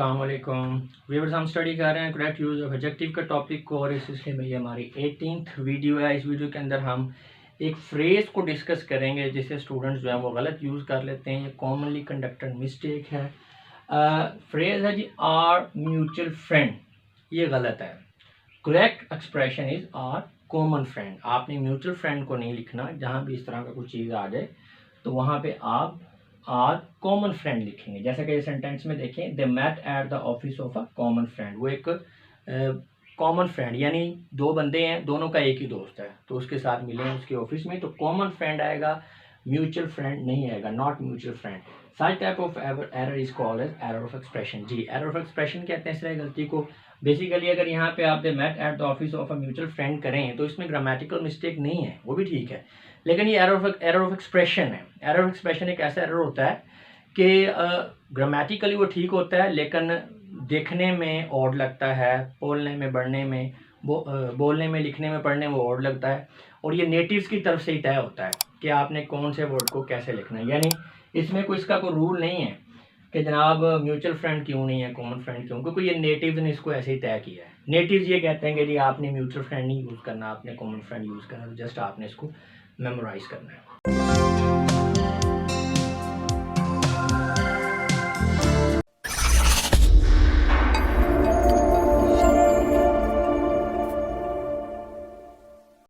अस्सलाम वालेकुम व्यूअर्स, हम स्टडी कर रहे हैं करेक्ट यूज़ ऑफ एडजेक्टिव का टॉपिक को, और इस सिलसिले में ये हमारी 18th वीडियो है। इस वीडियो के अंदर हम एक फ्रेज़ को डिस्कस करेंगे जिसे स्टूडेंट्स जो है वो गलत यूज़ कर लेते हैं। ये कॉमनली कंडक्टेड मिस्टेक है। फ्रेज़ है जी आर म्यूचुअल फ्रेंड, ये गलत है। Correct expression is our common friend. आपने म्यूचुअल फ्रेंड को नहीं लिखना, जहाँ भी इस तरह का कोई चीज़ आ जाए तो वहाँ पे आप आर कॉमन फ्रेंड लिखेंगे। जैसे कि सेंटेंस में देखें, they met at the office of a common friend. वो एक कॉमन फ्रेंड यानी दो बंदे हैं, दोनों का एक ही दोस्त है, तो उसके साथ मिले हैं उसके ऑफिस में, तो कॉमन फ्रेंड आएगा, म्यूचुअल फ्रेंड नहीं आएगा, not mutual friend. Such type of error is called as error of expression. जी, एरर ऑफ एक्सप्रेशन कहते हैं इस तरह गलती को। बेसिकली अगर यहाँ पे आप they met at the office of a mutual friend करें तो इसमें ग्रामेटिकल मिस्टेक नहीं है, वो भी ठीक है, लेकिन ये एरर ऑफ एक्सप्रेशन है। एरर ऑफ एक्सप्रेशन एक ऐसा एरर होता है कि ग्रामेटिकली वो ठीक होता है लेकिन देखने में ऑड लगता है, बोलने में, पढ़ने में, बोलने में, लिखने में, पढ़ने में ऑड लगता है, और ये नेटिव्स की तरफ से ही तय होता है कि आपने कौन से वर्ड को कैसे लिखना है। यानी इसमें कोई इसका कोई रूल नहीं है कि जनाब म्यूचुअल फ्रेंड क्यों नहीं है, कॉमन फ्रेंड क्यों, क्योंकि ये नेटिव्स ने इसको ऐसे ही तय किया है। नेटिव्स ये कहते हैं कि जी आपने म्यूचुअल फ्रेंड नहीं यूज़ करना, आपने कॉमन फ्रेंड यूज़ करना, तो जस्ट आपने इसको मेमोराइज करना है।